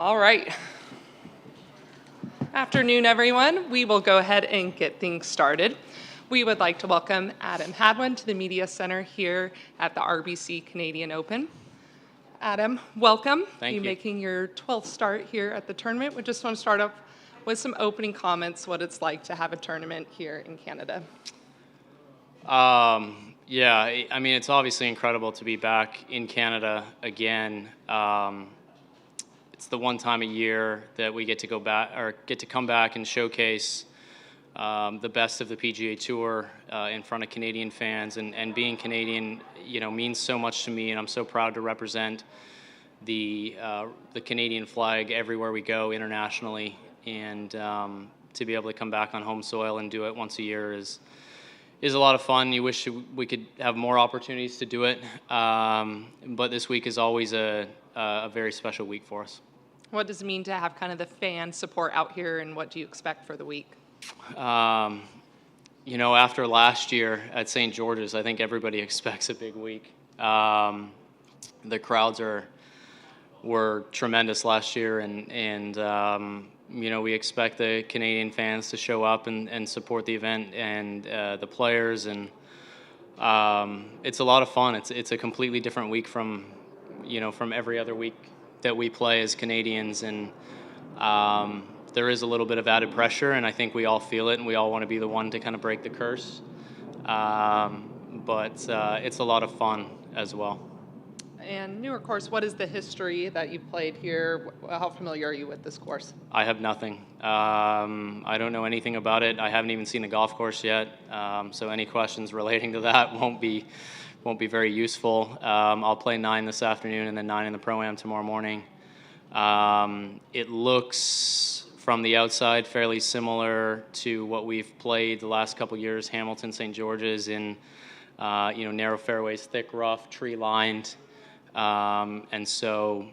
All right. Afternoon, everyone. We will go ahead and get things started. We would like to welcome Adam Hadwin to the Media Center here at the RBC Canadian Open. Adam, welcome. Thank you. Making your 12th start here at the tournament. We just want to start off with some opening comments, what it's like to have a tournament here in Canada. Yeah, I mean, it's obviously incredible to be back in Canada again. It's the one time a year that we get to go back or get to come back and showcase the best of the PGA Tour in front of Canadian fans, and being Canadian, means so much to me, and I'm so proud to represent the Canadian flag everywhere we go internationally, and to be able to come back on home soil and do it once a year is a lot of fun. You wish we could have more opportunities to do it, but this week is always a very special week for us. What does it mean to have kind of the fan support out here, and what do you expect for the week? After last year at St. George's, I think everybody expects a big week. The crowds were tremendous last year, and we expect the Canadian fans to show up and support the event and the players, and it's a lot of fun. It's a completely different week from every other week that we play as Canadians, and there is a little bit of added pressure, and I think we all feel it, and we all want to be the one to kind of break the curse. But it's a lot of fun as well. And newer course, what is the history that you've played here? How familiar are you with this course? I have nothing. I don't know anything about it. I haven't even seen the golf course yet, so any questions relating to that won't be very useful. I'll play 9 this afternoon and then 9 in the Pro-Am tomorrow morning. It looks from the outside fairly similar to what we've played the last couple years, Hamilton, St. George's, in narrow fairways, thick rough, tree-lined. And so,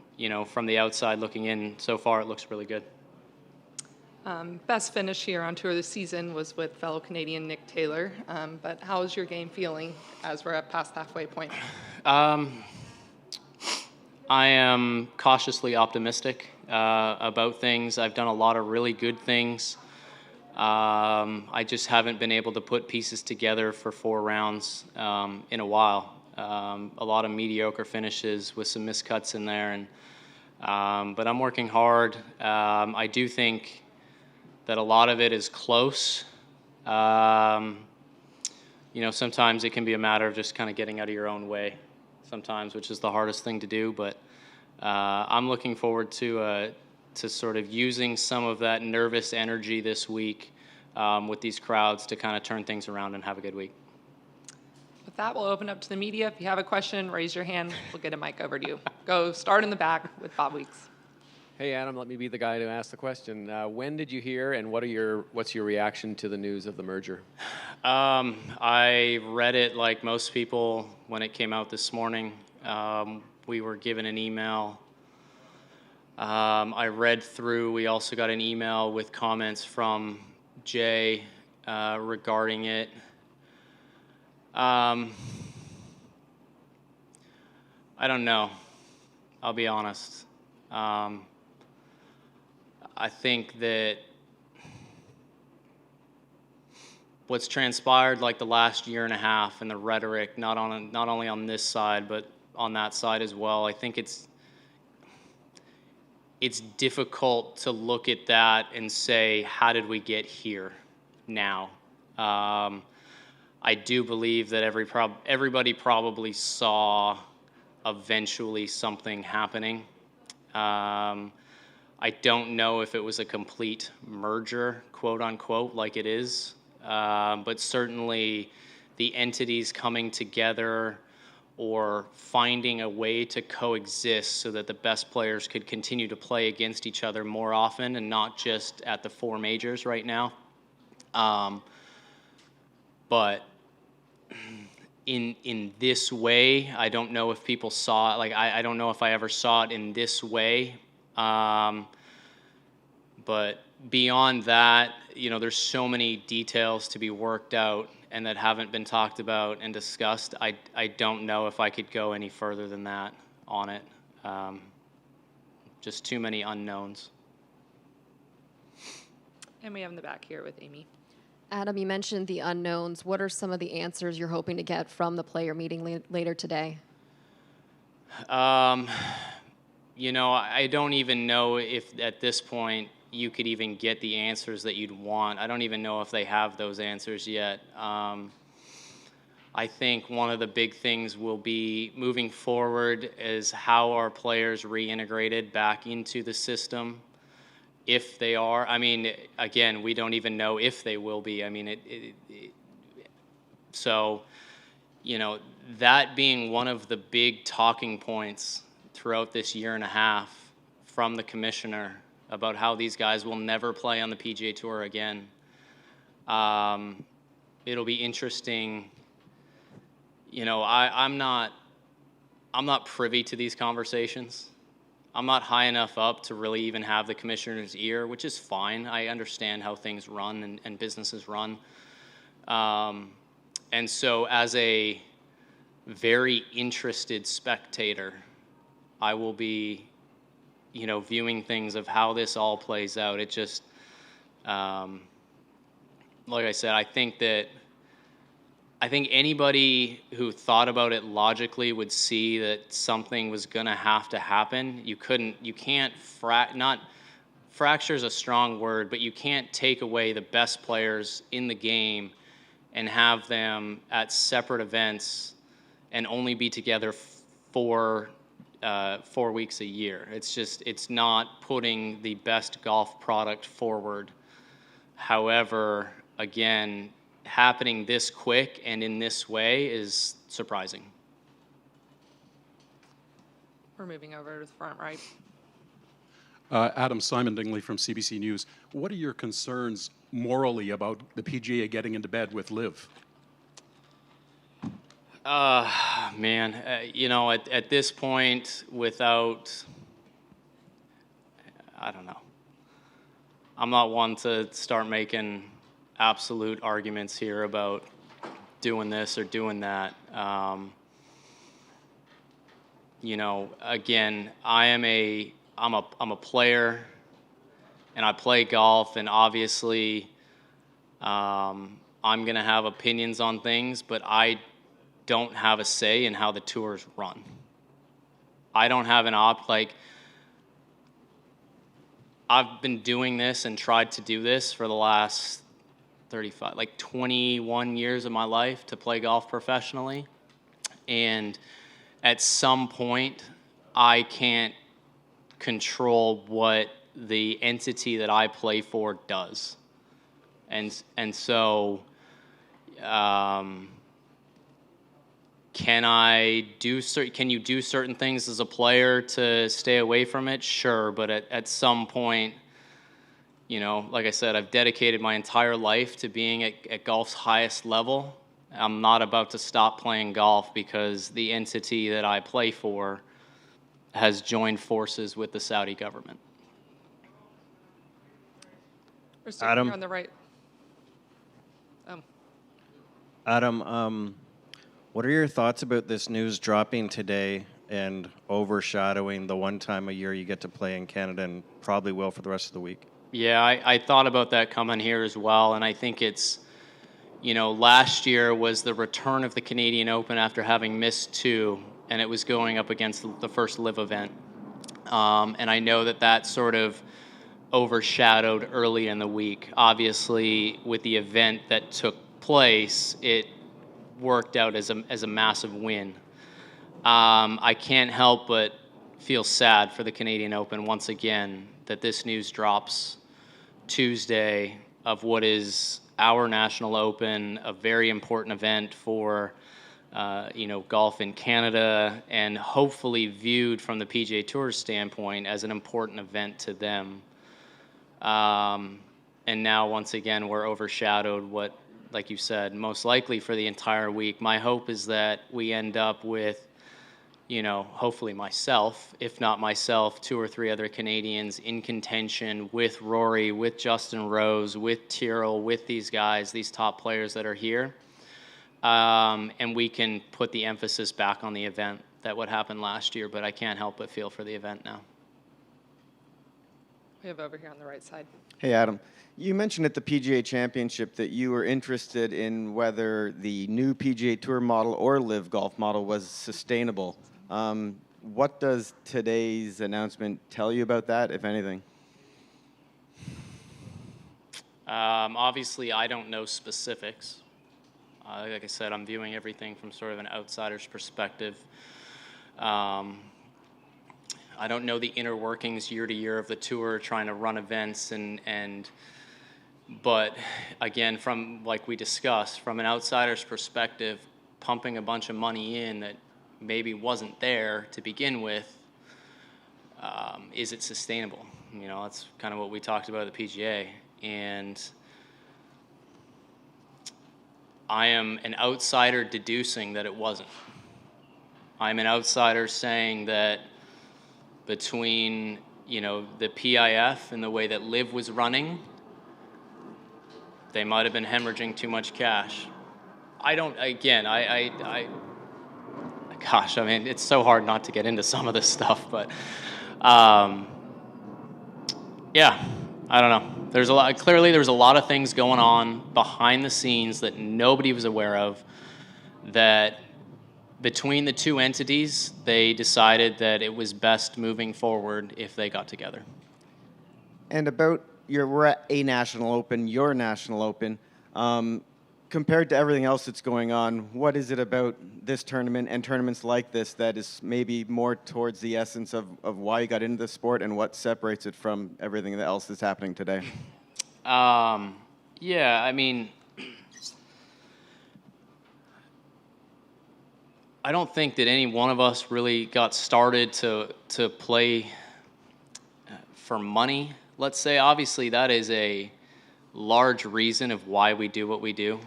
from the outside looking in, so far it looks really good. Best finish here on Tour of the Season was with fellow Canadian Nick Taylor. But how is your game feeling as we're at past halfway point? I am cautiously optimistic about things. I've done a lot of really good things. I just haven't been able to put pieces together for 4 rounds in a while. A lot of mediocre finishes with some miscuts in there, and but I'm working hard. I do think that a lot of it is close. Sometimes it can be a matter of just kind of getting out of your own way sometimes, which is the hardest thing to do, but I'm looking forward to sort of using some of that nervous energy this week with these crowds to kind of turn things around and have a good week. With that, we'll open up to the media. If you have a question, raise your hand. We'll get a mic over to you. Go start in the back with Bob Weeks. Hey, Adam, let me be the guy to ask the question. When did you hear, and what's your reaction to the news of the merger? I read it like most people when it came out this morning. We were given an email. I read through. We also got an email with comments from Jay regarding it. I don't know. I'll be honest. I think that what's transpired like the last year and a half, and the rhetoric, not only on this side but on that side as well, I think it's difficult to look at that and say, how did we get here now? I do believe that everybody probably saw eventually something happening. I don't know if it was a complete merger, quote unquote, like it is, but certainly the entities coming together or finding a way to coexist so that the best players could continue to play against each other more often and not just at the 4 majors right now. But in this way, I don't know if people saw it. Like, I don't know if I ever saw it in this way. But beyond that, there's so many details to be worked out and that haven't been talked about and discussed. I don't know if I could go any further than that on it. Just too many unknowns. And we have in the back here with Amy. Adam, you mentioned the unknowns. What are some of the answers you're hoping to get from the player meeting later today? You know, I don't even know if at this point you could even get the answers that you'd want. I don't even know if they have those answers yet. I think one of the big things will be moving forward is how our players reintegrated back into the system. If they are, I mean, again, we don't even know if they will be. I mean, so, you know, that being one of the big talking points throughout this year and a half from the commissioner about how these guys will never play on the PGA Tour again. It'll be interesting. You know, I'm not privy to these conversations. I'm not high enough up to really even have the commissioner's ear, which is fine. I understand how things run and businesses run. And so as a very interested spectator, I will be, you know, viewing things of how this all plays out. It just, like I said, I think anybody who thought about it logically would see that something was going to have to happen. Fracture is a strong word, but you can't take away the best players in the game and have them at separate events and only be together for 4 weeks a year. It's not putting the best golf product forward. However, again, happening this quick and in this way is surprising. We're moving over to the front right. Adam, Simon Dingley from CBC News. What are your concerns morally about the PGA getting into bed with LIV? Man, you know, at this point, without, I don't know. I'm not one to start making absolute arguments here about doing this or doing that. You know, again, I'm a player, and I play golf, and obviously, I'm gonna have opinions on things, but I don't have a say in how the tours run. I don't have I've been doing this and tried to do this for the last 21 years of my life to play golf professionally. And at some point, I can't control what the entity that I play for does. And so, can you do certain things as a player to stay away from it? Sure, but at some point, you know, like I said, I've dedicated my entire life to being at golf's highest level. I'm not about to stop playing golf because the entity that I play for has joined forces with the Saudi government. We're sitting Adam? here on the right. Adam, what are your thoughts about this news dropping today and overshadowing the one time a year you get to play in Canada and probably will for the rest of the week? Yeah, I thought about that coming here as well, and I think it's, you know, last year was the return of the Canadian Open after having missed two, and it was going up against the first LIV event. And I know that sort of overshadowed early in the week. Obviously, with the event that took place, it worked out as a massive win. I can't help but feel sad for the Canadian Open once again that this news drops Tuesday of what is our National Open, a very important event for golf in Canada, and hopefully viewed from the PGA Tour standpoint as an important event to them. And now, once again, we're overshadowed what, like you said, most likely for the entire week. My hope is that we end up with, hopefully myself, if not myself, 2 or 3 other Canadians in contention with Rory, with Justin Rose, with Tyrrell, with these guys, these top players that are here. And we can put the emphasis back on the event that what happened last year, but I can't help but feel for the event now. We have over here on the right side. Hey, Adam. You mentioned at the PGA Championship that you were interested in whether the new PGA Tour model or Live Golf model was sustainable. What does today's announcement tell you about that, if anything? Obviously, I don't know specifics. Like I said, I'm viewing everything from sort of an outsider's perspective. I don't know the inner workings year to year of the tour, trying to run events but again, from like we discussed, from an outsider's perspective, pumping a bunch of money in that maybe wasn't there to begin with, is it sustainable? You know, that's kind of what we talked about at the PGA. And I am an outsider deducing that it wasn't. I'm an outsider saying that between, you know, the PIF and the way that Live was running, they might have been hemorrhaging too much cash. Gosh, I mean, it's so hard not to get into some of this stuff, but yeah, I don't know. Clearly there was a lot of things going on behind the scenes that nobody was aware of, that between the two entities, they decided that it was best moving forward if they got together. And about we're at a National Open, your National Open. Compared to everything else that's going on, what is it about this tournament and tournaments like this that is maybe more towards the essence of why you got into the sport, and what separates it from everything else that's happening today? Yeah, I mean, I don't think that any one of us really got started to play for money, let's say. Obviously, that is a large reason of why we do what we do.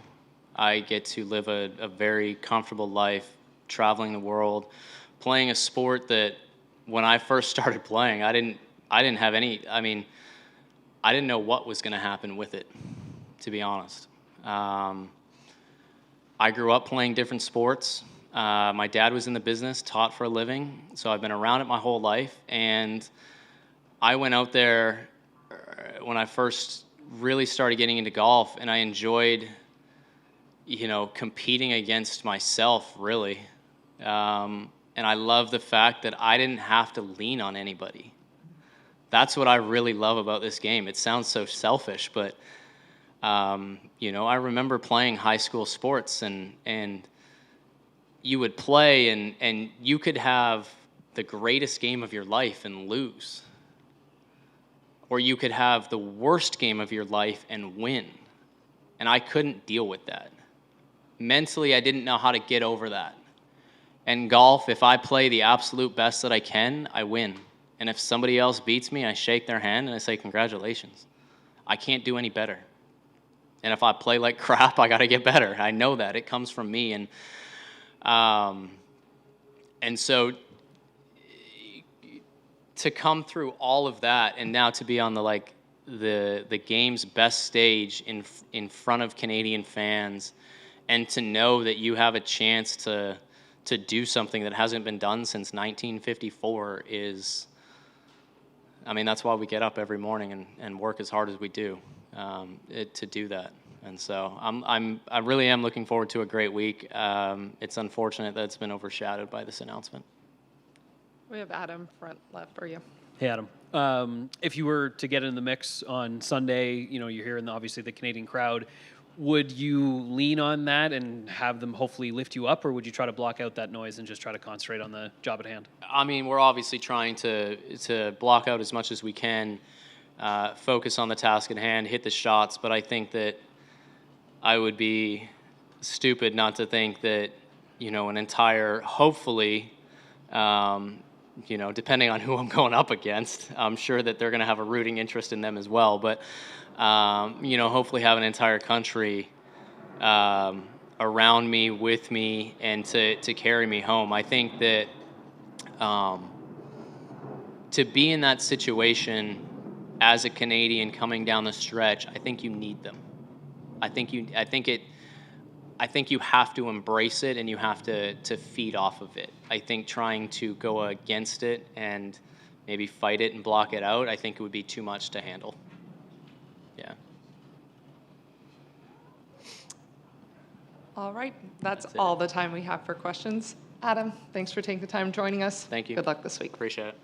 I get to live a very comfortable life, traveling the world, playing a sport that when I first started playing, I didn't have any, I mean, I didn't know what was going to happen with it, to be honest. I grew up playing different sports. My dad was in the business, taught for a living, so I've been around it my whole life. And I went out there when I first really started getting into golf, and I enjoyed, you know, competing against myself, really. And I love the fact that I didn't have to lean on anybody. That's what I really love about this game. It sounds so selfish, but, you know, I remember playing high school sports, and you would play, and you could have the greatest game of your life and lose. Or you could have the worst game of your life and win. And I couldn't deal with that. Mentally, I didn't know how to get over that. And golf, if I play the absolute best that I can, I win. And if somebody else beats me, I shake their hand and I say, congratulations. I can't do any better. And if I play like crap, I got to get better. I know that. It comes from me. And so to come through all of that and now to be on the game's best stage in front of Canadian fans, and to know that you have a chance to do something that hasn't been done since 1954 is, I mean, that's why we get up every morning and work as hard as we do to do that. And so I really am looking forward to a great week. It's unfortunate that it's been overshadowed by this announcement. We have Adam, front left for you. Hey, Adam. If you were to get in the mix on Sunday, you know, you're hearing obviously the Canadian crowd, would you lean on that and have them hopefully lift you up, or would you try to block out that noise and just try to concentrate on the job at hand? I mean, we're obviously trying to block out as much as we can, focus on the task at hand, hit the shots, but I think that I would be stupid not to think that, you know, an entire, hopefully, you know, depending on who I'm going up against, I'm sure that they're going to have a rooting interest in them as well. But, you know, hopefully have an entire country around me, with me, and to carry me home. I think that to be in that situation as a Canadian coming down the stretch, I think you need them. I think you have to embrace it, and you have to feed off of it. I think trying to go against it and maybe fight it and block it out, I think it would be too much to handle. Yeah. All right, that's That's it. all the time we have for questions. Adam, thanks for taking the time joining us. Thank you. Good luck this week. Appreciate it.